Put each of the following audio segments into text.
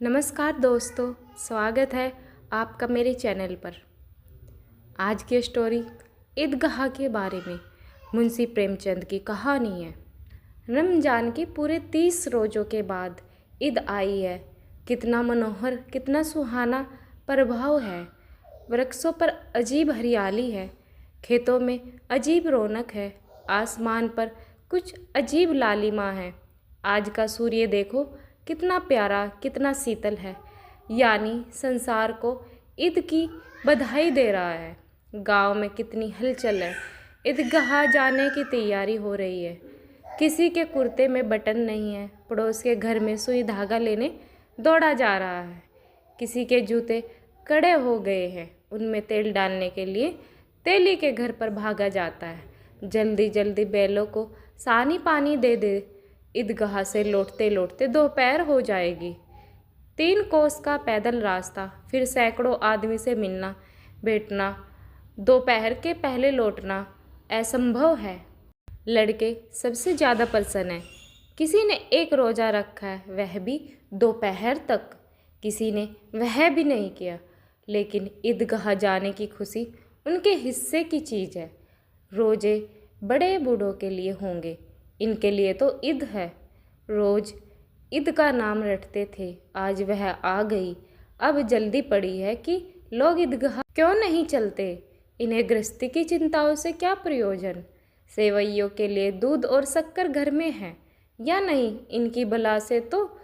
नमस्कार दोस्तों, स्वागत है आपका मेरे चैनल पर। आज की स्टोरी ईदगाह के बारे में मुंशी प्रेमचंद की कहानी है। रमजान के पूरे 30 रोज़ों के बाद ईद आई है। कितना मनोहर, कितना सुहाना प्रभाव है। वृक्षों पर अजीब हरियाली है, खेतों में अजीब रौनक है, आसमान पर कुछ अजीब लालिमा है। आज का सूर्य देखो, कितना प्यारा, कितना शीतल है, यानी संसार को ईद की बधाई दे रहा है। गांव में कितनी हलचल है। ईदगाह जाने की तैयारी हो रही है। किसी के कुर्ते में बटन नहीं है, पड़ोस के घर में सुई धागा लेने दौड़ा जा रहा है। किसी के जूते कड़े हो गए हैं, उनमें तेल डालने के लिए तेली के घर पर भागा जाता है। जल्दी जल्दी बैलों को सानी पानी दे दे। ईदगाह से लौटते लौटते दोपहर हो जाएगी। 3 कोस का पैदल रास्ता, फिर सैकड़ों आदमी से मिलना बैठना, दोपहर के पहले लौटना असंभव है। लड़के सबसे ज़्यादा प्रसन्न हैं। किसी ने एक रोज़ा रखा है, वह भी दोपहर तक। किसी ने वह भी नहीं किया, लेकिन ईदगाह जाने की खुशी उनके हिस्से की चीज़ है। रोज़े बड़े बूढ़ों के लिए होंगे, इनके लिए तो ईद है। रोज़ ईद का नाम रटते थे, आज वह आ गई। अब जल्दी पड़ी है कि लोग ईदगाह क्यों नहीं चलते। इन्हें गृहस्थी की चिंताओं से क्या प्रयोजन। सेवैयों के लिए दूध और शक्कर घर में है या नहीं, इनकी बला से तो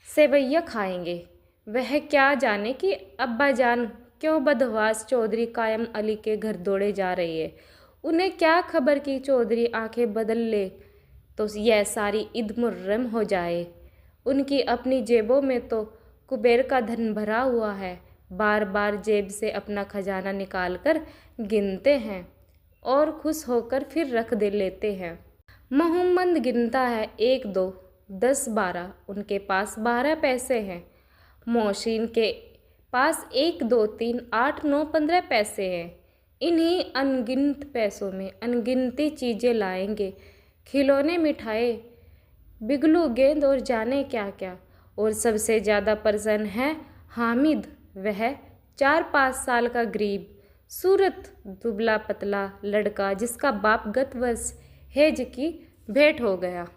सेवैया खाएंगे। वह क्या जाने कि अब्बा जान क्यों बदहवास चौधरी कायम अली के घर दौड़े जा रही है। उन्हें क्या खबर कि चौधरी आंखें बदल ले तो यह सारी ईद मुहर्रम हो जाए। उनकी अपनी जेबों में तो कुबेर का धन भरा हुआ है। बार बार जेब से अपना खजाना निकाल कर गिनते हैं और खुश होकर फिर रख दे लेते हैं। मोहम्मद गिनता है 1 2 10 12, उनके पास 12 पैसे हैं। मोहसिन के पास 1 2 3 8 9 15 पैसे हैं। इन्हीं अनगिनत पैसों में अनगिनती चीज़ें लाएंगे, खिलौने, मिठाई, बिगलू, गेंद और जाने क्या क्या। और सबसे ज़्यादा प्रसन्न है हामिद। वह 4-5 साल का गरीब सूरत दुबला पतला लड़का, जिसका बाप गत वर्ष हेज की भेंट हो गया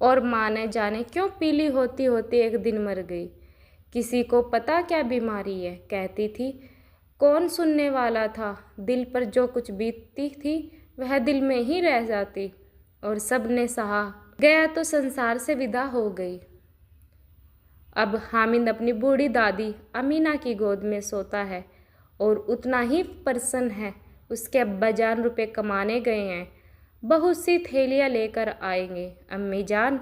और माँ ने जाने क्यों पीली होती होती एक दिन मर गई। किसी को पता क्या बीमारी है, कहती थी। कौन सुनने वाला था। दिल पर जो कुछ बीतती थी वह दिल में ही रह जाती, और सब ने सहा। गया तो संसार से विदा हो गई। अब हामिद अपनी बूढ़ी दादी अमीना की गोद में सोता है और उतना ही प्रसन्न है। उसके अब्बाजान रुपए कमाने गए हैं, बहुत सी थैलियाँ लेकर आएंगे। अम्मी जान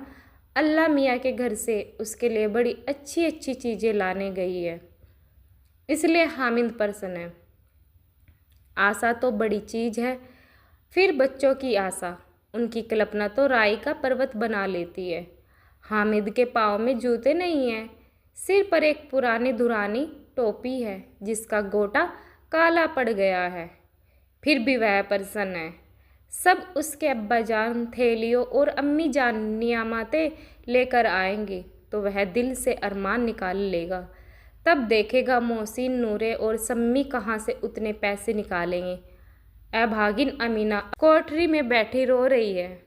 अल्लाह मियाँ के घर से उसके लिए बड़ी अच्छी अच्छी चीज़ें लाने गई है, इसलिए हामिद प्रसन्न है। आशा तो बड़ी चीज़ है, फिर बच्चों की आशा। उनकी कल्पना तो राई का पर्वत बना लेती है। हामिद के पाँव में जूते नहीं हैं, सिर पर एक पुरानी धुरानी टोपी है जिसका गोटा काला पड़ गया है, फिर भी वह प्रसन्न है। सब उसके अब्बा जान थैलियों और अम्मी जान नियामतें लेकर आएंगे तो वह दिल से अरमान निकाल लेगा। तब देखेगा मोहसिन, नूरे और सम्मी कहाँ से उतने पैसे निकालेंगे। अभागिन अमीना कोठरी में बैठी रो रही है।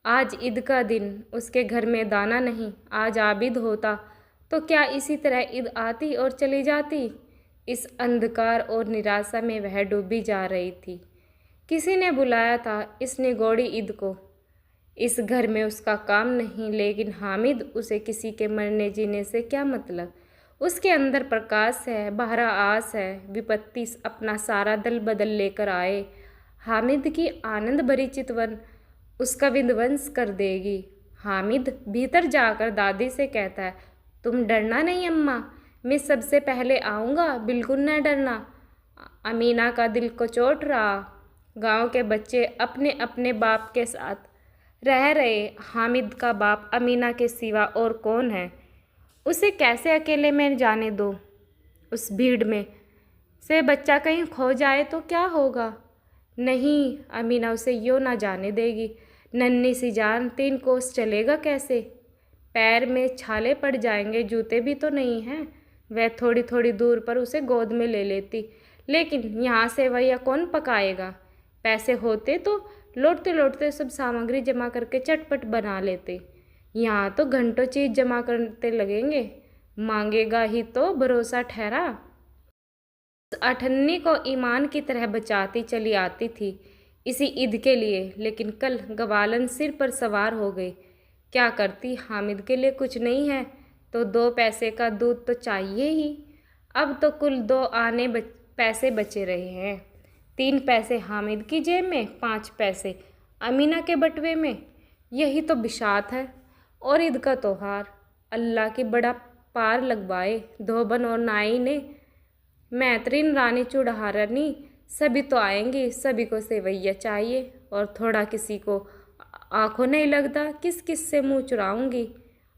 आज ईद का दिन, उसके घर में दाना नहीं। आज आबिद होता तो क्या इसी तरह ईद आती और चली जाती। इस अंधकार और निराशा में वह डूबी जा रही थी। किसी ने बुलाया था इस निगोड़ी ईद को। इस घर में उसका काम नहीं, लेकिन हामिद, उसे किसी के मरने जीने से क्या मतलब। उसके अंदर प्रकाश है, बाहर आस है। विपत्ति अपना सारा दल बदल लेकर आए, हामिद की आनंद भरी चितवन उसका विध्वंस कर देगी। हामिद भीतर जाकर दादी से कहता है, तुम डरना नहीं अम्मा, मैं सबसे पहले आऊँगा, बिल्कुल न डरना। अमीना का दिल को चोट रहा। गांव के बच्चे अपने अपने बाप के साथ रह रहे। हामिद का बाप अमीना के सिवा और कौन है। उसे कैसे अकेले में जाने दो। उस भीड़ में से बच्चा कहीं खो जाए तो क्या होगा। नहीं, अमीना उसे यूँ ना जाने देगी। नन्ही सी जान 3 कोस चलेगा कैसे। पैर में छाले पड़ जाएंगे, जूते भी तो नहीं हैं। वह थोड़ी थोड़ी दूर पर उसे गोद में ले लेती, लेकिन यहाँ सेवैया कौन पकाएगा। पैसे होते तो लौटते लौटते सब सामग्री जमा करके चटपट बना लेते। यहाँ तो घंटों चीज़ जमा करते लगेंगे, मांगेगा ही तो भरोसा ठहरा। अठन्नी को ईमान की तरह बचाती चली आती थी इसी ईद के लिए, लेकिन कल गवालन सिर पर सवार हो गई। क्या करती, हामिद के लिए कुछ नहीं है तो 2 पैसे का दूध तो चाहिए ही। अब तो कुल 2 आने पैसे बचे रहे हैं। 3 पैसे हामिद की जेब में, 5 पैसे अमीना के बटुए में। यही तो बिशात है। और ईद का त्योहार अल्लाह की बड़ा पार लगवाए धोबन और नाई ने। मैत्रीन रानी चुड़हारनी सभी तो आएंगी, सभी को सेवैया चाहिए। और थोड़ा किसी को आंखों नहीं लगता, किस किस से मुंह चुराऊंगी।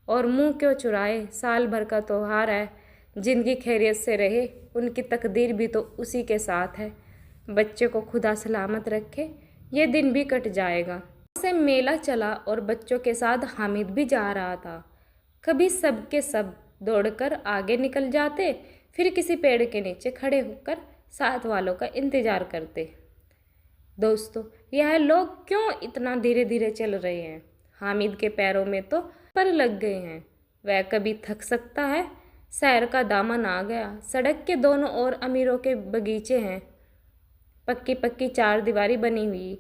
और मुंह क्यों चुराए, साल भर का त्योहार है। जिनकी खैरियत से रहे उनकी तकदीर भी तो उसी के साथ है। बच्चे को खुदा सलामत रखे, ये दिन भी कट जाएगा। से मेला चला और बच्चों के साथ हामिद भी जा रहा था। कभी सब के सब दौड़कर आगे निकल जाते, फिर किसी पेड़ के नीचे खड़े होकर साथ वालों का इंतजार करते। दोस्तों, यह लोग क्यों इतना धीरे धीरे चल रहे हैं। हामिद के पैरों में तो पर लग गए हैं। वह कभी थक सकता है। शहर का दामन आ गया। सड़क के दोनों ओर अमीरों के बगीचे हैं, पक्की पक्की 4 दीवारी बनी हुई,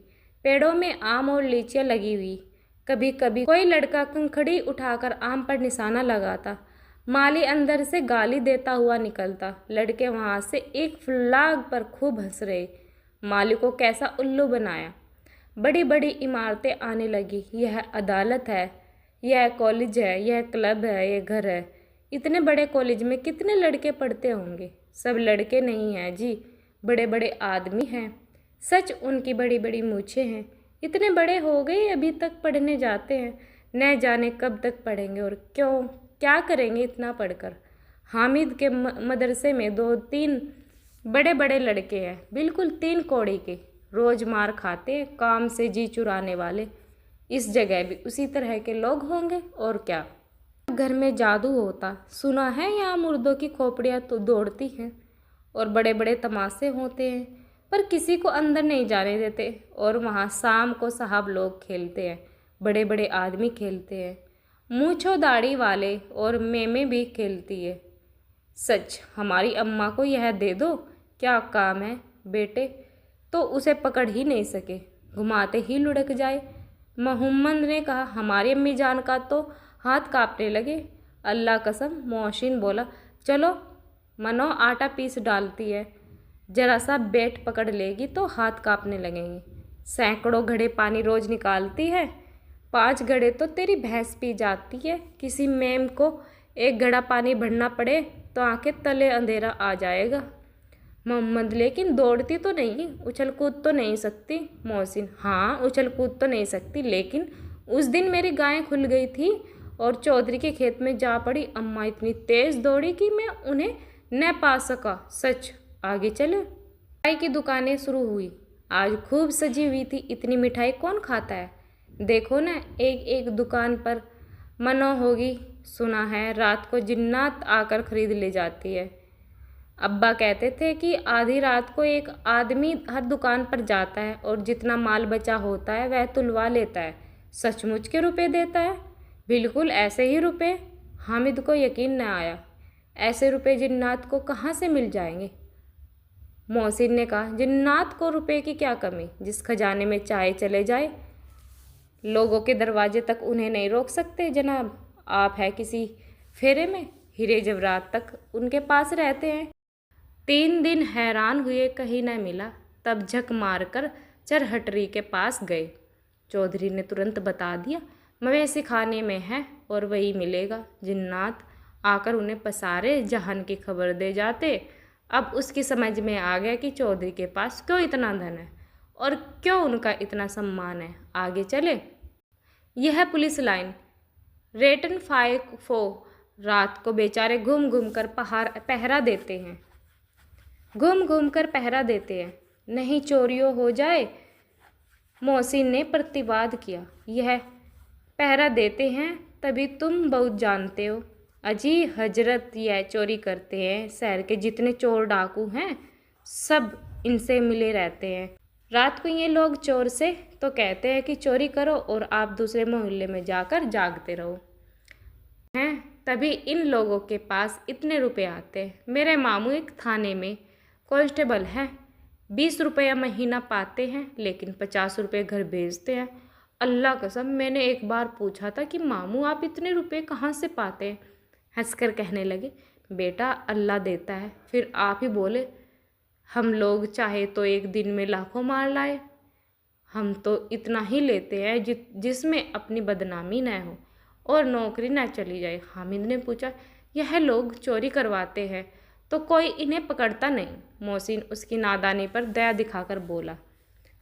पेड़ों में आम और लीचियाँ लगी हुई। कभी कभी कोई लड़का कंखड़ी उठाकर आम पर निशाना लगाता। माली अंदर से गाली देता हुआ निकलता। लड़के वहाँ से एक फ्लाग पर खूब हंस रहे। माली को कैसा उल्लू बनाया। बड़ी बड़ी इमारतें आने लगी। यह अदालत है, यह कॉलेज है, यह क्लब है, यह घर है। इतने बड़े कॉलेज में कितने लड़के पढ़ते होंगे। सब लड़के नहीं हैं जी, बड़े बड़े आदमी हैं। सच, उनकी बड़ी बड़ी मूछें हैं। इतने बड़े हो गए अभी तक पढ़ने जाते हैं। न जाने कब तक पढ़ेंगे और क्यों, क्या करेंगे इतना पढ़कर। हामिद के मदरसे में 2-3 बड़े बड़े लड़के हैं, बिल्कुल 3 कौड़ी के, रोज़ मार खाते, काम से जी चुराने वाले। इस जगह भी उसी तरह के लोग होंगे और क्या। घर में जादू होता, सुना है यहाँ मुर्दों की खोपड़ियाँ तो दौड़ती हैं और बड़े बड़े तमाशे होते हैं, पर किसी को अंदर नहीं जाने देते। और वहाँ शाम को साहब लोग खेलते हैं, बड़े बड़े आदमी खेलते हैं, मूंछों दाढ़ी वाले, और मेमे भी खेलती है। सच, हमारी अम्मा को यह दे दो, क्या काम है बेटे, तो उसे पकड़ ही नहीं सके, घुमाते ही लुढ़क जाए। मोहम्मद ने कहा। हमारी अम्मी जान का तो हाथ कांपने लगे। अल्लाह कसम, मोहसिन बोला, चलो मनो आटा पीस डालती है, जरा सा बेट पकड़ लेगी तो हाथ कांपने लगेंगे। सैकड़ों घड़े पानी रोज निकालती है, 5 घड़े तो तेरी भैंस पी जाती है। किसी मेम को 1 घड़ा पानी भरना पड़े तो आंखें तले अंधेरा आ जाएगा। मोहम्मद, लेकिन दौड़ती तो नहीं, उछल कूद तो नहीं सकती। मोहसिन, हाँ उछल कूद तो नहीं सकती, लेकिन उस दिन मेरी गायें खुल गई थी और चौधरी के खेत में जा पड़ी। अम्मा इतनी तेज़ दौड़ी कि मैं उन्हें न पा सका। सच, आगे चले। मिठाई की दुकानें शुरू हुई। आज खूब सजी हुई थी। इतनी मिठाई कौन खाता है। देखो ना, एक एक दुकान पर मनो होगी। सुना है रात को जिन्नात आकर खरीद ले जाती है। अब्बा कहते थे कि आधी रात को एक आदमी हर दुकान पर जाता है और जितना माल बचा होता है वह तुलवा लेता है। सचमुच के रुपए देता है। बिल्कुल ऐसे ही रुपए। हामिद को यकीन न आया। ऐसे रुपए जिन्नात को कहाँ से मिल जाएंगे। मोहसिन ने कहा, जिन्नात को रुपए की क्या कमी, जिस खजाने में चाहे चले जाए। लोगों के दरवाजे तक उन्हें नहीं रोक सकते जनाब। आप है किसी फेरे में, हीरे जवाहरात तक उनके पास रहते हैं। 3 दिन हैरान हुए, कहीं न मिला। तब झक मारकर चरहटरी के पास गए। चौधरी ने तुरंत बता दिया, मवेशी खाने में है और वही मिलेगा। जिन्नात आकर उन्हें पसारे जहान की खबर दे जाते। अब उसकी समझ में आ गया कि चौधरी के पास क्यों इतना धन है और क्यों उनका इतना सम्मान है। आगे चले। यह है पुलिस लाइन। रेटन 5-4 रात को बेचारे घूम घूम कर पहरा देते हैं। नहीं चोरियों हो जाए। मोहसिन ने प्रतिवाद किया। यह पहरा देते हैं तभी तुम बहुत जानते हो। अजी हजरत, यह चोरी करते हैं, शहर के जितने चोर डाकू हैं सब इनसे मिले रहते हैं। रात को ये लोग चोर से तो कहते हैं कि चोरी करो और आप दूसरे मोहल्ले में जाकर जागते रहो हैं, तभी इन लोगों के पास इतने रुपए आते हैं। मेरे मामू एक थाने में कांस्टेबल हैं, 20 रुपया महीना पाते हैं, लेकिन 50 रुपये घर भेजते हैं। अल्लाह कसम, मैंने एक बार पूछा था कि मामू आप इतने रुपए कहाँ से पाते हैं? हंसकर कहने लगे, बेटा अल्लाह देता है। फिर आप ही बोले, हम लोग चाहे तो एक दिन में लाखों मार लाए, हम तो इतना ही लेते हैं जिसमें अपनी बदनामी न हो और नौकरी न चली जाए। हामिद ने पूछा, यह लोग चोरी करवाते हैं तो कोई इन्हें पकड़ता नहीं? मोहसिन उसकी नादानी पर दया दिखाकर बोला,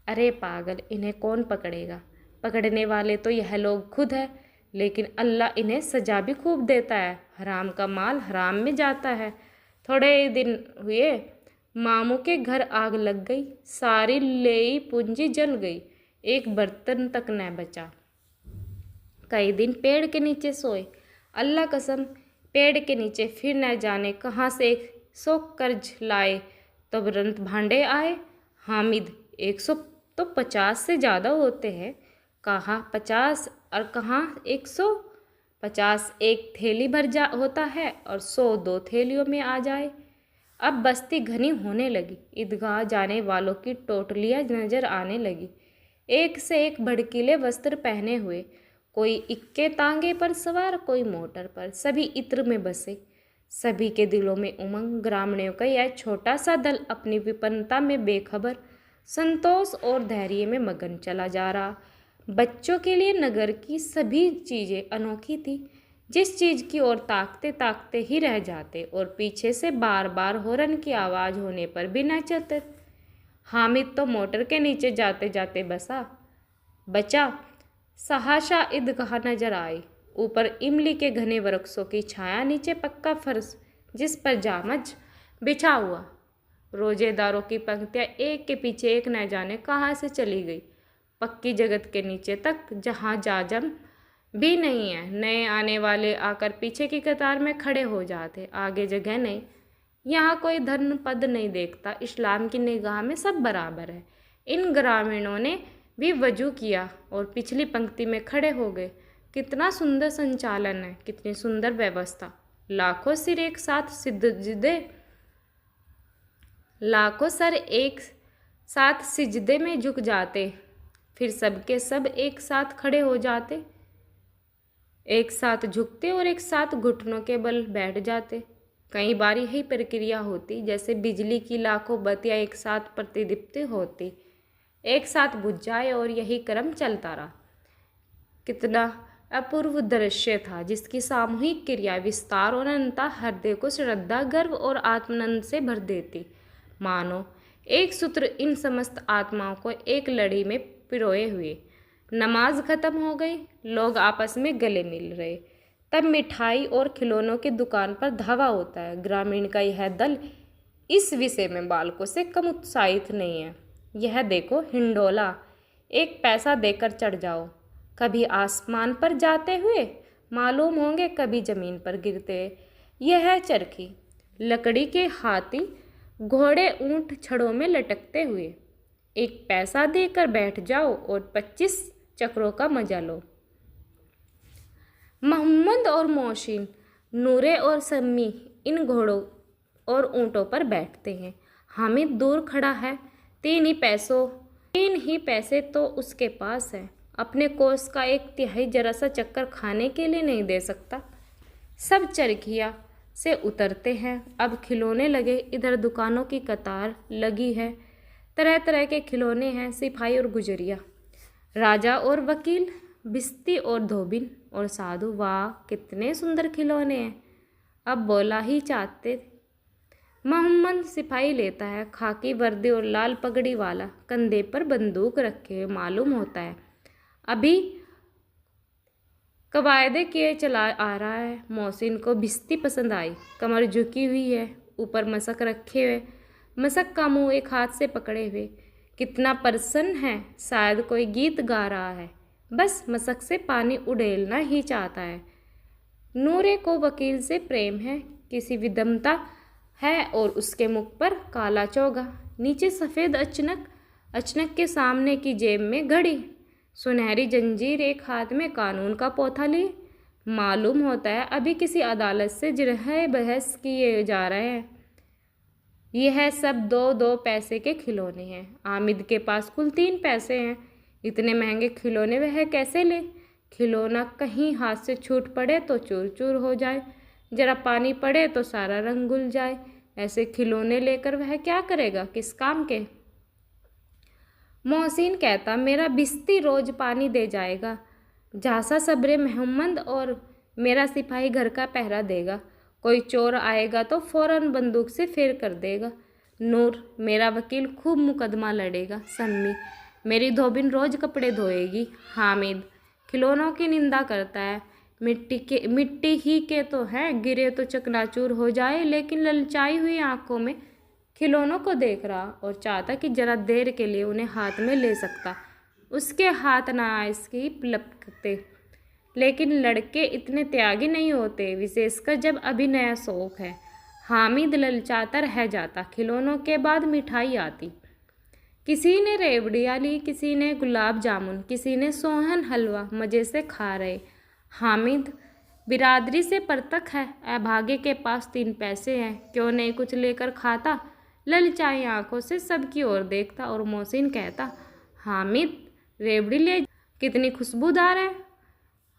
अरे पागल, इन्हें कौन पकड़ेगा? पकड़ने वाले तो यह लोग खुद है, लेकिन अल्लाह इन्हें सजा भी खूब देता है। हराम का माल हराम में जाता है। थोड़े दिन हुए मामू के घर आग लग गई, सारी लेई पूंजी जल गई, एक बर्तन तक न बचा। कई दिन पेड़ के नीचे सोए, अल्लाह कसम पेड़ के नीचे फिर न जाने कहाँ से 100 कर्ज लाए, तब रंत भांडे आए। हामिद, 100 तो 50 से ज़्यादा होते हैं। कहाँ 50 और कहाँ 100? 50 एक थैली भर जा होता है और 100 2 थैलियों में आ जाए। अब बस्ती घनी होने लगी, ईदगाह जाने वालों की टोटलियाँ नजर आने लगी, एक से एक भड़कीले वस्त्र पहने हुए, कोई इक्के तांगे पर सवार, कोई मोटर पर, सभी इत्र में बसे, सभी के दिलों में उमंग। ग्रामीणों का यह छोटा सा दल अपनी विपन्नता में बेखबर, संतोष और धैर्य में मगन चला जा रहा। बच्चों के लिए नगर की सभी चीज़ें अनोखी थी, जिस चीज़ की ओर ताकते ताकते ही रह जाते और पीछे से बार बार हॉर्न की आवाज़ होने पर भी न चलते। हामिद तो मोटर के नीचे जाते जाते बचा। सहाशा ईदगाह नजर आई, ऊपर इमली के घने वृक्षों की छाया, नीचे पक्का फर्श जिस पर जामज बिछा हुआ। रोजेदारों की पंक्तियाँ एक के पीछे एक न जाने कहाँ से चली गई, पक्की जगत के नीचे तक, जहाँ जाजम भी नहीं है। नए आने वाले आकर पीछे की कतार में खड़े हो जाते, आगे जगह नहीं। यहाँ कोई धर्म पद नहीं देखता, इस्लाम की निगाह में सब बराबर है। इन ग्रामीणों ने भी वजू किया और पिछली पंक्ति में खड़े हो गए। कितना सुंदर संचालन है, कितनी सुंदर व्यवस्था। लाखों सर एक साथ सिजदे में झुक जाते, फिर सबके सब एक साथ खड़े हो जाते, एक साथ झुकते और एक साथ घुटनों के बल बैठ जाते। कई बार यही प्रक्रिया होती, जैसे बिजली की लाखों बत्तियाँ एक साथ प्रतिदीप्त होती, एक साथ बुझ जाए, और यही क्रम चलता रहा। कितना अपूर्व दृश्य था, जिसकी सामूहिक क्रिया, विस्तार और अनंतता हृदय को श्रद्धा, गर्व और आत्मानंद से भर देती। मानो एक सूत्र इन समस्त आत्माओं को एक लड़ी में पिरोए हुए। नमाज खत्म हो गई, लोग आपस में गले मिल रहे, तब मिठाई और खिलौनों की दुकान पर धावा होता है। ग्रामीण का यह दल इस विषय में बालकों से कम उत्साहित नहीं है। यह देखो हिंडोला, 1 पैसा देकर चढ़ जाओ, कभी आसमान पर जाते हुए मालूम होंगे, कभी जमीन पर गिरते। यह है चरखी, लकड़ी के हाथी, घोड़े, ऊंट छड़ों में लटकते हुए। 1 पैसा देकर बैठ जाओ और 25 चक्रों का मजा लो। मोहम्मद और मोहसिन, नूरे और सम्मी इन घोड़ों और ऊँटों पर बैठते हैं। हामिद दूर खड़ा है, 3 ही पैसे तो उसके पास है, अपने कोष का 1/3 जरा सा चक्कर खाने के लिए नहीं दे सकता। सब चरखिया से उतरते हैं, अब खिलौने लगे, इधर दुकानों की कतार लगी है, तरह तरह के खिलौने हैं, सिपाही और गुजरिया, राजा और वकील, भिस्ती और धोबिन और साधु। वाह कितने सुंदर खिलौने हैं, अब बोला ही चाहते। मोहम्मद सिपाही लेता है, खाकी वर्दी और लाल पगड़ी वाला, कंधे पर बंदूक रखे हुए मालूम होता है अभी कवायदे किए चला आ रहा है। मोहसिन को भिस्ती पसंद आई, कमर झुकी हुई है, ऊपर मशक रखे हुए, मशक का मुंह एक हाथ से पकड़े हुए, कितना प्रसन्न है, शायद कोई गीत गा रहा है, बस मशक से पानी उड़ेलना ही चाहता है। नूरे को वकील से प्रेम है, किसी विदमता है और उसके मुख पर काला चोगा, नीचे सफ़ेद अचनक, अचनक के सामने की जेब में घड़ी, सुनहरी जंजीर एक हाथ में कानून का पोथा लिए। मालूम होता है अभी किसी अदालत से जिरह बहस किए जा रहे हैं। यह सब दो दो पैसे के खिलौने हैं। आमिद के पास कुल 3 पैसे हैं। इतने महंगे खिलौने वह कैसे ले? खिलौना कहीं हाथ से छूट पड़े तो चूर चूर हो जाए, जरा पानी पड़े तो सारा रंग घुल जाए। ऐसे खिलौने लेकर वह क्या करेगा, किस काम के? मोहसिन कहता, मेरा बिस्ती रोज पानी दे जाएगा, झांसा सब्रे मोहम्मद और मेरा सिपाही घर का पहरा देगा। कोई चोर आएगा तो फौरन बंदूक से फेर कर देगा। नूर, मेरा वकील खूब मुकदमा लड़ेगा। सम्मी, मेरी धोबिन रोज कपड़े धोएगी। हामिद, खिलौनों की निंदा करता है, मिट्टी ही के तो हैं, गिरे तो चकनाचूर हो जाए। लेकिन ललचाई हुई आंखों में खिलौनों को देख रहा और चाहता कि जरा देर के लिए उन्हें हाथ में ले सकता। उसके हाथ ना इसकी लपकते। लेकिन लड़के इतने त्यागी नहीं होते, विशेषकर जब अभी नया शौक है। हामिद ललचाता रह जाता। खिलौनों के बाद मिठाई आती। किसी ने रेवड़ियाँ ली, किसी ने गुलाब जामुन, किसी ने सोहन हलवा मज़े से खा रहे। हामिद बिरादरी से परतक है। अभागे के पास 3 पैसे हैं, क्यों नहीं कुछ लेकर खाता? ललचाई आंखों से सबकी ओर देखता और मोहसिन कहता, हामिद रेवड़ी ले, कितनी खुशबूदार है।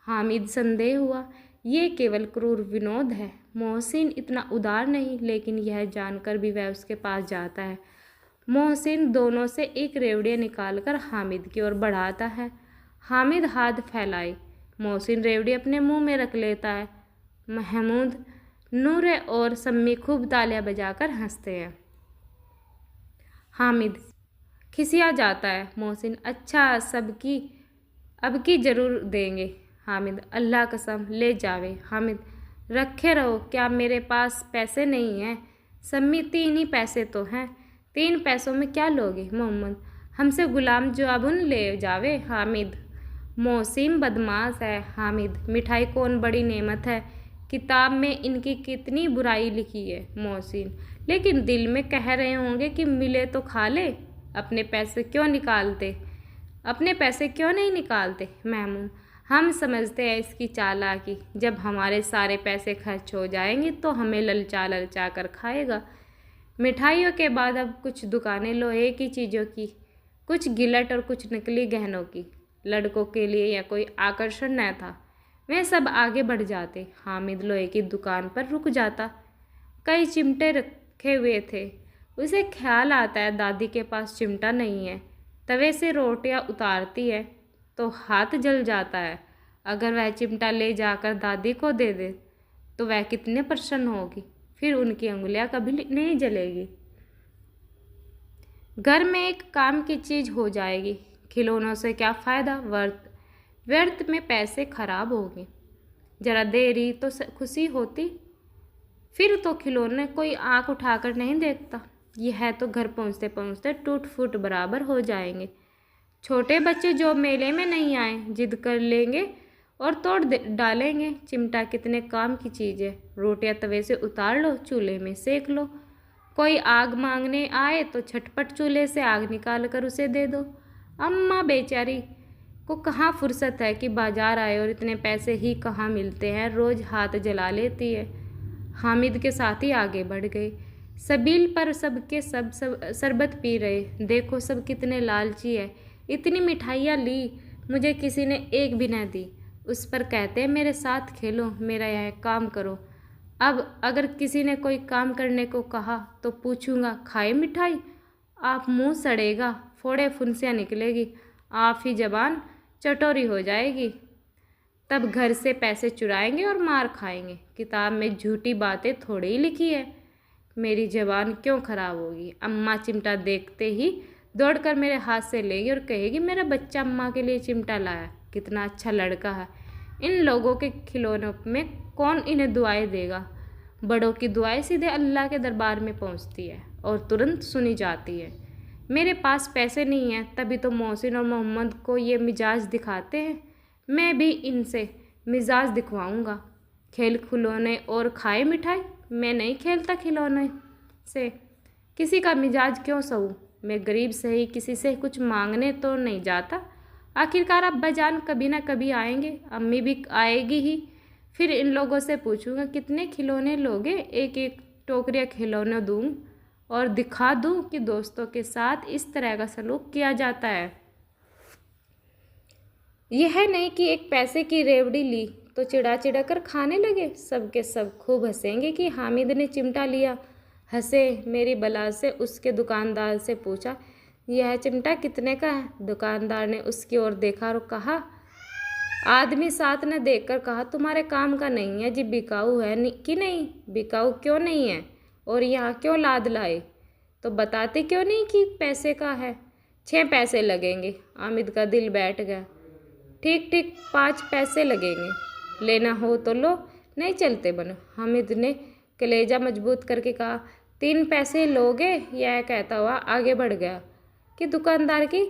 हामिद संदेह हुआ, ये केवल क्रूर विनोद है। मोहसिन इतना उदार नहीं, लेकिन यह जानकर भी वह उसके पास जाता है। मोहसिन दोनों से एक रेवड़ियाँ निकालकर हामिद की ओर बढ़ाता है। हामिद हाथ फैलाए, मोहसिन रेवड़ी अपने मुंह में रख लेता है। महमूद, नूर और सम्मी खूब तालियां बजाकर हंसते हैं। हामिद खिसिया जाता है। मोहसिन, अच्छा सबकी अब की ज़रूर देंगे। हामिद, अल्लाह कसम ले जावे। हामिद, रखे रहो, क्या मेरे पास पैसे नहीं हैं? सम्मी, 3 ही पैसे तो हैं। 3 पैसों में क्या लोगे? मोहम्मद, हमसे गुलाम जामुन ले जावे। हामिद, मोहसिन बदमाश है। हामिद, मिठाई कौन बड़ी नेमत है, किताब में इनकी कितनी बुराई लिखी है। मोहसिन, लेकिन दिल में कह रहे होंगे कि मिले तो खा ले, अपने पैसे क्यों निकालते? अपने पैसे क्यों नहीं निकालते? महमूद, हम समझते हैं इसकी चालाकी, जब हमारे सारे पैसे खर्च हो जाएंगे तो हमें ललचा ललचा कर खाएगा। मिठाइयों के बाद अब कुछ दुकानें लोहे की चीज़ों की, कुछ गिलट और कुछ नकली गहनों की। लड़कों के लिए यह कोई आकर्षण न था, वे सब आगे बढ़ जाते। हामिद लोहे की दुकान पर रुक जाता। कई चिमटे रखे हुए थे। उसे ख्याल आता है दादी के पास चिमटा नहीं है। तवे से रोटियां उतारती है तो हाथ जल जाता है। अगर वह चिमटा ले जाकर दादी को दे दे तो वह कितने प्रसन्न होगी, फिर उनकी उंगलियां कभी नहीं जलेगी। घर में एक काम की चीज़ हो जाएगी। खिलौनों से क्या फ़ायदा, व्यर्थ में पैसे खराब होंगे। जरा देरी तो खुशी होती, फिर तो खिलौने कोई आंख उठाकर नहीं देखता। यह तो घर पहुँचते पहुँचते टूट फूट बराबर हो जाएंगे। छोटे बच्चे जो मेले में नहीं आए जिद कर लेंगे और तोड़ डालेंगे। चिमटा कितने काम की चीज़ है। रोटियां तवे से उतार लो, चूल्हे में सेक लो। कोई आग मांगने आए तो झटपट चूल्हे से आग निकाल कर उसे दे दो। अम्मा बेचारी को कहाँ फुर्सत है कि बाजार आए, और इतने पैसे ही कहाँ मिलते हैं, रोज़ हाथ जला लेती है। हामिद के साथ ही आगे बढ़ गए। सबील पर सबके सब शरबत पी रहे। देखो सब कितने लालची है, इतनी मिठाइयाँ ली, मुझे किसी ने एक भी न दी। उस पर कहते हैं मेरे साथ खेलो, मेरा यह काम करो। अब अगर किसी ने कोई काम करने को कहा तो पूछूंगा, खाए मिठाई? आप मुंह सड़ेगा, फोड़े फुंसियाँ निकलेगी, आप ही जबान चटोरी हो जाएगी। तब घर से पैसे चुराएंगे और मार खाएंगे। किताब में झूठी बातें थोड़ी ही लिखी है, मेरी जबान क्यों खराब होगी। अम्मा चिमटा देखते ही दौड़कर मेरे हाथ से लेगी और कहेगी, मेरा बच्चा अम्मा के लिए चिमटा लाया, कितना अच्छा लड़का है। इन लोगों के खिलौनों में कौन इन्हें दुआएं देगा? बड़ों की दुआएं सीधे अल्लाह के दरबार में पहुंचती है और तुरंत सुनी जाती है। मेरे पास पैसे नहीं हैं, तभी तो मोहसिन और मोहम्मद को ये मिजाज दिखाते हैं। मैं भी इनसे मिजाज दिखवाऊंगा। खेल खिलौने और खाए मिठाई। मैं नहीं खेलता खिलौने से, किसी का मिजाज क्यों सहूँ। मैं गरीब सही, किसी से कुछ मांगने तो नहीं जाता। आखिरकार अब्बा जान कभी ना कभी आएंगे, अम्मी भी आएगी ही। फिर इन लोगों से पूछूंगा कितने खिलौने लोगे, एक एक टोकरियाँ खिलौने दूँ और दिखा दूँ कि दोस्तों के साथ इस तरह का सलूक किया जाता है। यह नहीं कि एक पैसे की रेवड़ी ली तो चिढ़ा चिढ़ा कर खाने लगे। सबके सब खूब हंसेंगे कि हामिद ने चिमटा लिया। हंसे मेरी बला से। उसके दुकानदार से पूछा, यह चिमटा कितने का है? दुकानदार ने उसकी ओर देखा और कहा, आदमी साथ न देखकर कहा, तुम्हारे काम का नहीं है जी, बिकाऊ है कि नहीं? बिकाऊ क्यों नहीं है और यहाँ क्यों लाद लाए? तो बताते क्यों नहीं कि पैसे का है? 6 पैसे लगेंगे। हामिद का दिल बैठ गया। ठीक ठीक 5 पैसे लगेंगे, लेना हो तो लो, नहीं चलते बनो। हामिद ने कलेजा मजबूत करके कहा, 3 पैसे लोगे? यह कहता हुआ आगे बढ़ गया कि दुकानदार की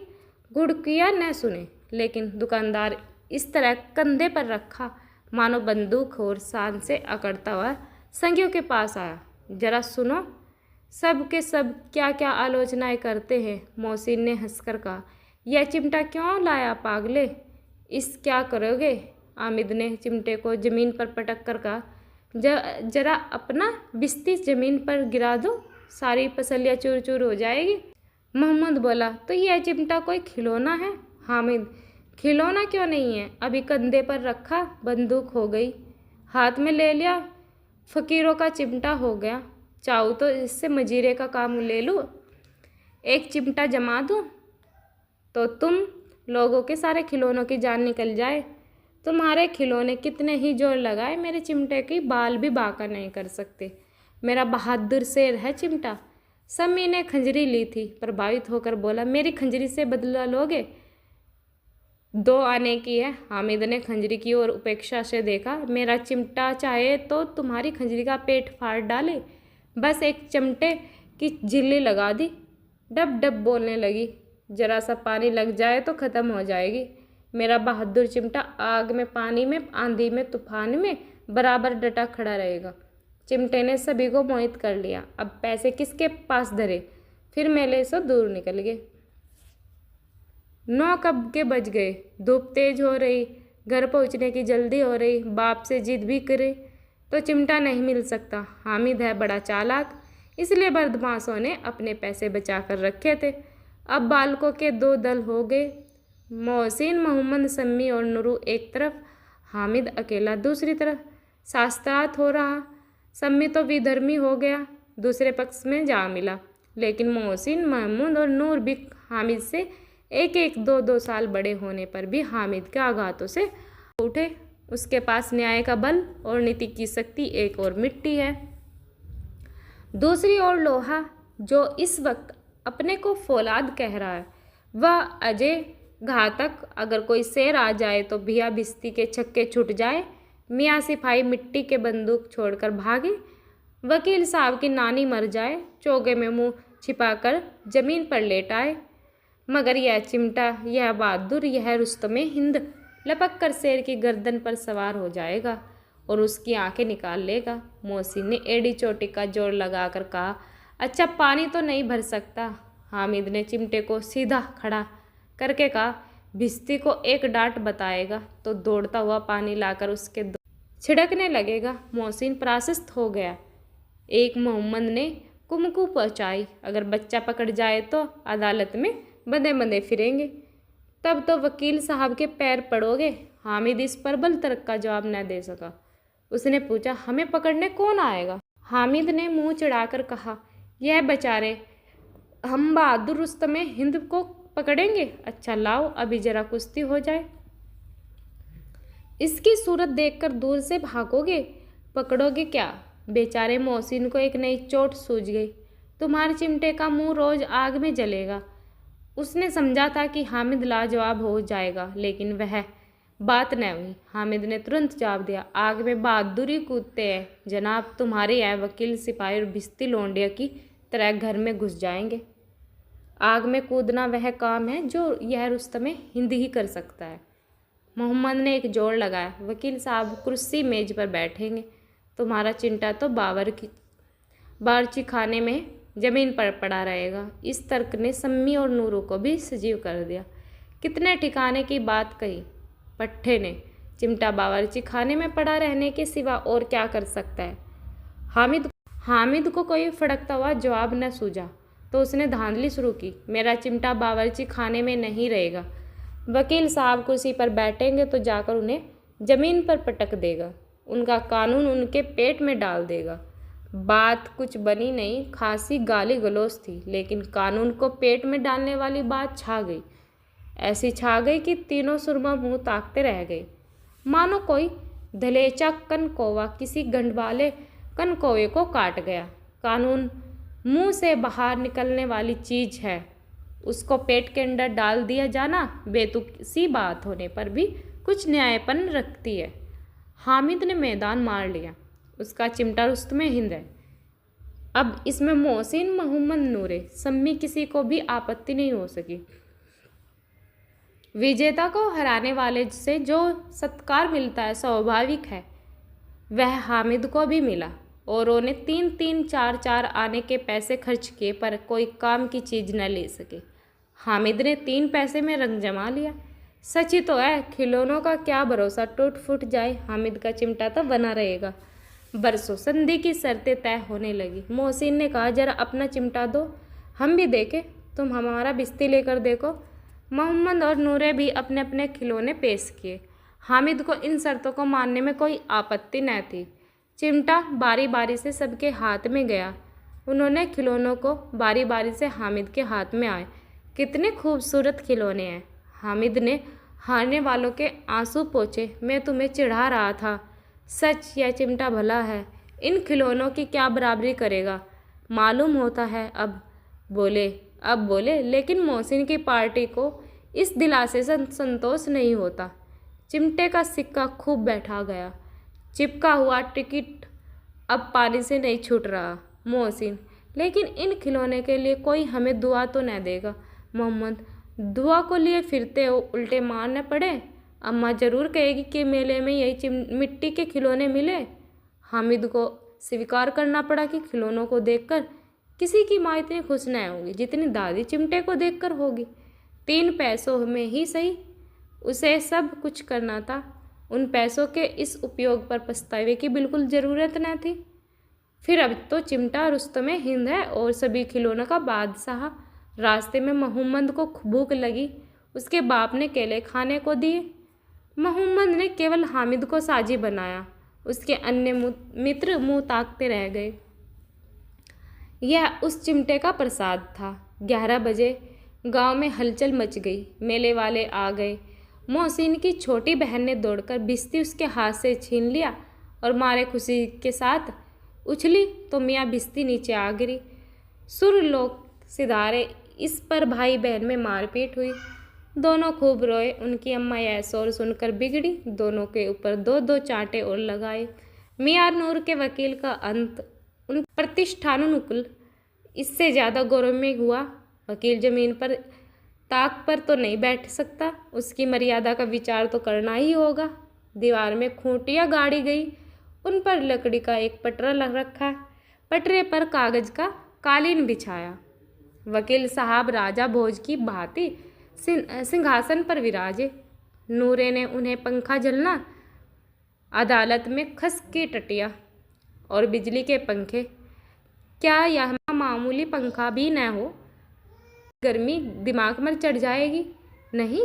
गुड़कियाँ न सुने। लेकिन दुकानदार इस तरह कंधे पर रखा मानो बंदूक और शान से अकड़ता हुआ संगियों के पास आया। जरा सुनो सब के सब क्या क्या आलोचनाएं करते हैं। मोहसिन ने हंसकर कहा, यह चिमटा क्यों लाया पागले, इस क्या करोगे? हामिद ने चिमटे को ज़मीन पर पटक कर कहा, जरा अपना बिस्ती ज़मीन पर गिरा दो, सारी पसलियाँ चूर चूर हो जाएगी। मोहम्मद बोला, तो यह चिमटा कोई खिलौना है? हामिद, खिलौना क्यों नहीं है, अभी कंधे पर रखा बंदूक हो गई, हाथ में ले लिया फ़कीरों का चिमटा हो गया। चाहूँ तो इससे मजीरे का काम ले लूँ, एक चिमटा जमा दूँ तो तुम लोगों के सारे खिलौनों की जान निकल जाए। तुम्हारे खिलौने कितने ही जोर लगाए, मेरे चिमटे की बाल भी बांका नहीं कर सकते। मेरा बहादुर शेर है चिमटा। सम्मी ने खंजरी ली थी, प्रभावित होकर बोला, मेरी खंजरी से बदला लोगे? 2 आने की है। हामिद ने खंजरी की ओर उपेक्षा से देखा। मेरा चिमटा चाहे तो तुम्हारी खंजरी का पेट फाड़ डाले। बस एक चिमटे की झिल्ली लगा दी, डब डब बोलने लगी। जरा सा पानी लग जाए तो ख़त्म हो जाएगी। मेरा बहादुर चिमटा आग में, पानी में, आंधी में, तूफान में बराबर डटा खड़ा रहेगा। चिमटे ने सभी को मोहित कर लिया। अब पैसे किसके पास धरे? फिर मेले से दूर निकल गए। 9 कब के बज गए। धूप तेज हो रही, घर पहुंचने की जल्दी हो रही। बाप से जिद भी करे तो चिमटा नहीं मिल सकता। हामिद है बड़ा चालाक, इसलिए बदमाशों ने अपने पैसे बचा कर रखे थे। अब बालकों के 2 दल हो गए, मोहसिन, मोहम्मद, सम्मी और नुरू एक तरफ, हामिद अकेला दूसरी तरफ। शास्त्रार्थ हो रहा। सम्मी तो विधर्मी हो गया, दूसरे पक्ष में जा मिला। लेकिन मोहसिन, महमूद और नूर भी हामिद से एक एक 2-2 साल बड़े होने पर भी हामिद के आघातों से उठे। उसके पास न्याय का बल और नीति की शक्ति एक और मिट्टी है, दूसरी ओर लोहा, जो इस वक्त अपने को फौलाद कह रहा है। वह अजय घातक। अगर कोई शेर आ जाए तो भिया बिस्ती के छक्के छूट जाए। मियाँ सिपाही मिट्टी के बंदूक छोड़कर भागे। वकील साहब की नानी मर जाए, चोगे में मुंह छिपाकर जमीन पर लेट आए। मगर यह चिमटा, यह बहादुर, यह रुस्तमे हिंद लपक कर शेर की गर्दन पर सवार हो जाएगा और उसकी आंखें निकाल लेगा। मोहसिन ने एड़ी चोटी का जोर लगाकर कहा, अच्छा पानी तो नहीं भर सकता। हामिद ने चिमटे को सीधा खड़ा करके कहा, भिस्ती को एक डांट बताएगा तो दौड़ता हुआ पानी लाकर उसके छिड़कने लगेगा। मोहसिन परास्त हो गया। एक मोहम्मद ने कुमकु पहुँचाई, अगर बच्चा पकड़ जाए तो अदालत में बंधे बंधे फिरेंगे, तब तो वकील साहब के पैर पड़ोगे। हामिद इस पर बल तर्क का जवाब न दे सका। उसने पूछा, हमें पकड़ने कौन आएगा? हामिद ने मुंह चिढ़ाकर कहा, यह बेचारे, हम बहादुर रुस्तमे हिंद को पकड़ेंगे। अच्छा लाओ, अभी जरा कुश्ती हो जाए। इसकी सूरत देखकर दूर से भागोगे, पकड़ोगे क्या? बेचारे मोहसिन को एक नई चोट सूझ गई। तुम्हारे चिमटे का मुंह रोज आग में जलेगा। उसने समझा था कि हामिद लाजवाब हो जाएगा, लेकिन वह बात न हुई। हामिद ने तुरंत जवाब दिया, आग में बहादुरी कूदते हैं जनाब, तुम्हारे यहाँ वकील, सिपाही और भिस्ती लौंडिया की तरह घर में घुस जाएंगे। आग में कूदना वह काम है जो यह रुस्तमे हिंद ही कर सकता है। मोहम्मद ने एक जोड़ लगाया। वकील साहब कुर्सी मेज पर बैठेंगे, तुम्हारा चिंटा तो बावर्ची खाने में ज़मीन पर पड़ा रहेगा। इस तर्क ने सम्मी और नूरू को भी सजीव कर दिया। कितने ठिकाने की बात कही पट्टे ने। चिमटा बावर्ची खाने में पड़ा रहने के सिवा और क्या कर सकता है? हामिद को कोई फड़कता हुआ जवाब न सूझा तो उसने धांधली शुरू की। मेरा चिमटा बावर्ची खाने में नहीं रहेगा। वकील साहब कुर्सी पर बैठेंगे तो जाकर उन्हें ज़मीन पर पटक देगा, उनका कानून उनके पेट में डाल देगा। बात कुछ बनी नहीं, खासी गाली गलौज थी, लेकिन कानून को पेट में डालने वाली बात छा गई। ऐसी छा गई कि तीनों सुरमा मुंह ताकते रह गए, मानो कोई धलेचा कनकौवा किसी गंडवाले कनकौवे को काट गया। कानून मुंह से बाहर निकलने वाली चीज़ है, उसको पेट के अंदर डाल दिया जाना बेतुक सी बात होने पर भी कुछ न्यायपन रखती है। हामिद ने मैदान मार लिया। उसका चिमटा रुस्तमे हिंद है। अब इसमें मोहसिन, मोहम्मद, नूरे, सम्मी किसी को भी आपत्ति नहीं हो सकी। विजेता को हराने वाले से जो सत्कार मिलता है स्वाभाविक है, वह हामिद को भी मिला। औरों ने 3-3, 4-4 आने के पैसे खर्च किए पर कोई काम की चीज़ न ले सके। हामिद ने 3 पैसे में रंग जमा लिया। सच ही तो है, खिलौनों का क्या भरोसा, टूट फूट जाए, हामिद का चिमटा तो बना रहेगा। बरसों संधि की शर्तें तय होने लगी। मोहसिन ने कहा, जरा अपना चिमटा दो, हम भी देखें। तुम हमारा बिस्ती लेकर देखो। मोहम्मद और नूरे भी अपने अपने खिलौने पेश किए। हामिद को इन शर्तों को मानने में कोई आपत्ति न थी। चिमटा बारी बारी से सबके हाथ में गया। उन्होंने खिलौनों को बारी बारी से हामिद के हाथ में आए। कितने खूबसूरत खिलौने हैं। हामिद ने हारने वालों के आंसू पोंछे। मैं तुम्हें चिढ़ा रहा था, सच यह चिमटा भला है, इन खिलौनों की क्या बराबरी करेगा, मालूम होता है। अब बोले, लेकिन मोहसिन की पार्टी को इस दिलासे से संतोष नहीं होता। चिमटे का सिक्का खूब बैठा गया। चिपका हुआ टिकट अब पानी से नहीं छूट रहा। मोहसिन, लेकिन इन खिलौने के लिए कोई हमें दुआ तो न देगा। मोहम्मद, दुआ को लिए फिरते हो, उल्टे मार न पड़े। अम्मा जरूर कहेगी कि मेले में यही मिट्टी के खिलौने मिले। हामिद को स्वीकार करना पड़ा कि खिलौनों को देखकर किसी की माँ इतनी खुश न होगी जितनी दादी चिमटे को देखकर होगी। 3 पैसों में ही सही, उसे सब कुछ करना था। उन पैसों के इस उपयोग पर पछतावे की बिल्कुल ज़रूरत न थी। फिर अब तो चिमटा रुस्तमे हिंद है और सभी खिलौनों का बादशाह। रास्ते में मोहम्मद को भूख लगी, उसके बाप ने केले खाने को दिए। मोहम्मद ने केवल हामिद को साजी बनाया, उसके अन्य मित्र मुंह ताकते रह गए। यह उस चिमटे का प्रसाद था। 11 बजे गांव में हलचल मच गई। मेले वाले आ गए। मोहसिन की छोटी बहन ने दौड़कर बिस्ती उसके हाथ से छीन लिया और मारे खुशी के साथ उछली तो मियाँ बिस्ती नीचे आ गिरी। सुर लोग सिधारे, इस पर भाई बहन में मारपीट हुई। दोनों खूब रोए। उनकी अम्मा यह शोर सुनकर बिगड़ी, दोनों के ऊपर 2-2 चांटे और लगाए। मियाँ नूर के वकील का अंत उन प्रतिष्ठानुकूल इससे ज़्यादा गौरवमय हुआ। वकील जमीन पर ताक पर तो नहीं बैठ सकता, उसकी मर्यादा का विचार तो करना ही होगा। दीवार में खूंटियाँ गाड़ी गई, उन पर लकड़ी का एक पटरा लग रखा, पटरे पर कागज का कालीन बिछाया। वकील साहब राजा भोज की भांति सिंहासन पर विराजे। नूरे ने उन्हें पंखा झलना, अदालत में खस की टटिया और बिजली के पंखे, क्या यह मामूली पंखा भी न हो? गर्मी दिमाग में चढ़ जाएगी। नहीं,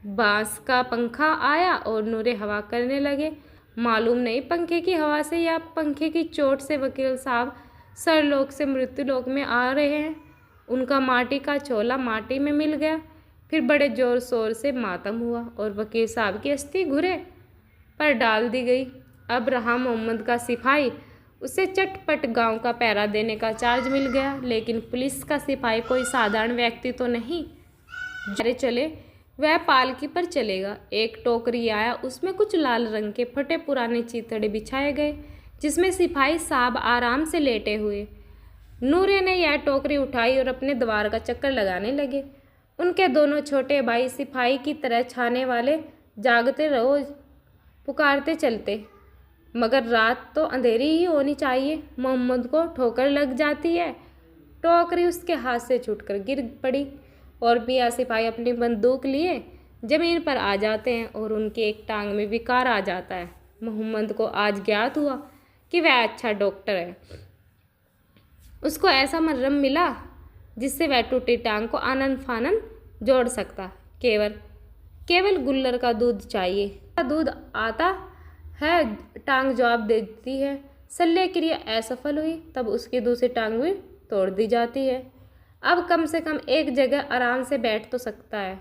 बांस का पंखा आया और नूरे हवा करने लगे। मालूम नहीं पंखे की हवा से या पंखे की चोट से वकील साहब सरलोक से मृत्युलोक में आ रहे हैं। उनका माटी का चोला माटी में मिल गया। फिर बड़े जोर शोर से मातम हुआ और वकील साहब की अस्थि घुरे पर डाल दी गई। अब रहा मोहम्मद का सिपाही, उसे चटपट गांव का पहरा देने का चार्ज मिल गया। लेकिन पुलिस का सिपाही कोई साधारण व्यक्ति तो नहीं। जरे चले वह पालकी पर चलेगा। एक टोकरी आया, उसमें कुछ लाल रंग के फटे पुराने चीथड़े बिछाए गए, जिसमें सिपाही साहब आराम से लेटे हुए। नूरे ने यह टोकरी उठाई और अपने द्वार का चक्कर लगाने लगे। उनके दोनों छोटे भाई सिपाही की तरह छाने वाले जागते रोज पुकारते चलते, मगर रात तो अंधेरी ही होनी चाहिए। मोहम्मद को ठोकर लग जाती है। टोकरी उसके हाथ से छूटकर गिर पड़ी और मियाँ सिपाही अपनी बंदूक लिए जमीन पर आ जाते हैं और उनकी एक टांग में विकार आ जाता है। मोहम्मद को आज ज्ञात हुआ कि वह अच्छा डॉक्टर है। उसको ऐसा मर्रम मिला जिससे वह टूटी टांग को आनन फानन जोड़ सकता। केवल गुल्लर का दूध चाहिए। दूध आता है, टांग जवाब देती है। शल्य क्रिया असफल हुई तब उसकी दूसरी टांग भी तोड़ दी जाती है। अब कम से कम एक जगह आराम से बैठ तो सकता है।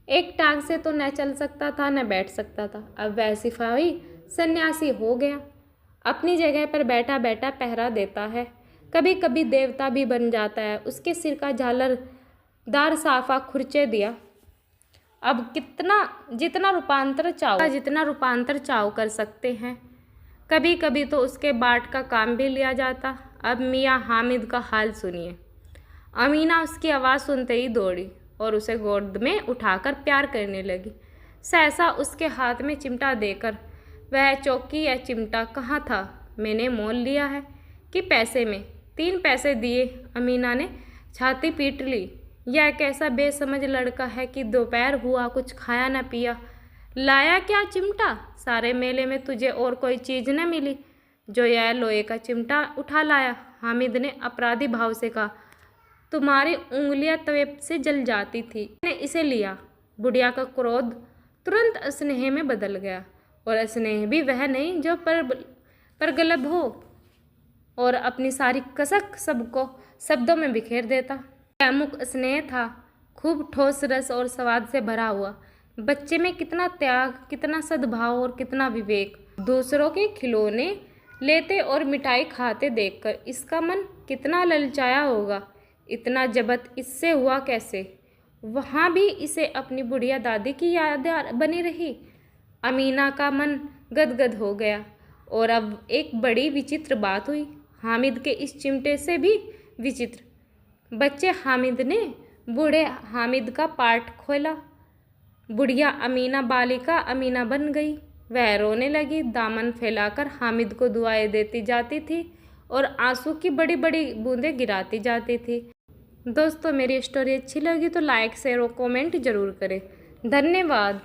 एक टांग से तो न चल सकता था न बैठ सकता था। अब वह सिपाही सन्यासी हो गया, अपनी जगह पर बैठा बैठा पहरा देता है। कभी कभी देवता भी बन जाता है। उसके सिर का झालरदार साफा खुरचे दिया। अब जितना रूपांतर चाव कर सकते हैं। कभी कभी तो उसके बाट का काम भी लिया जाता। अब मियाँ हामिद का हाल सुनिए। अमीना उसकी आवाज़ सुनते ही दौड़ी और उसे गोद में उठाकर प्यार करने लगी। सहसा उसके हाथ में चिमटा देकर, वह चौकी या चिमटा कहाँ था? मैंने मोल लिया है कि पैसे में? 3 पैसे दिए। अमीना ने छाती पीट ली। यह कैसा बेसमझ लड़का है कि दोपहर हुआ कुछ खाया न पिया। लाया क्या चिमटा? सारे मेले में तुझे और कोई चीज़ न मिली जो यह लोहे का चिमटा उठा लाया? हामिद ने अपराधी भाव से कहा। तुम्हारी उंगलियां तवे से जल जाती थी। मैंने इसे लिया। बुढ़िया का क्रोध तुरंत स्नेह में बदल गया, और स्नेह भी वह नहीं जो प्रगल्भ हो और अपनी सारी कसक सबको शब्दों में बिखेर देता। अमुक स्नेह था, खूब ठोस रस और स्वाद से भरा हुआ। बच्चे में कितना त्याग, कितना सद्भाव और कितना विवेक। दूसरों के खिलौने लेते और मिठाई खाते देखकर इसका मन कितना ललचाया होगा। इतना जबत इससे हुआ कैसे? वहाँ भी इसे अपनी बुढ़िया दादी की याद बनी रही। अमीना का मन गदगद हो गया। और अब एक बड़ी विचित्र बात हुई, हामिद के इस चिमटे से भी विचित्र। बच्चे हामिद ने बूढ़े हामिद का पाठ खोला। बुढ़िया अमीना बालिका अमीना बन गई। वह रोने लगी, दामन फैलाकर हामिद को दुआएं देती जाती थी और आंसू की बड़ी बड़ी बूंदें गिराती जाती थी। दोस्तों, मेरी स्टोरी अच्छी लगी तो लाइक शेयर और कमेंट जरूर करें। धन्यवाद।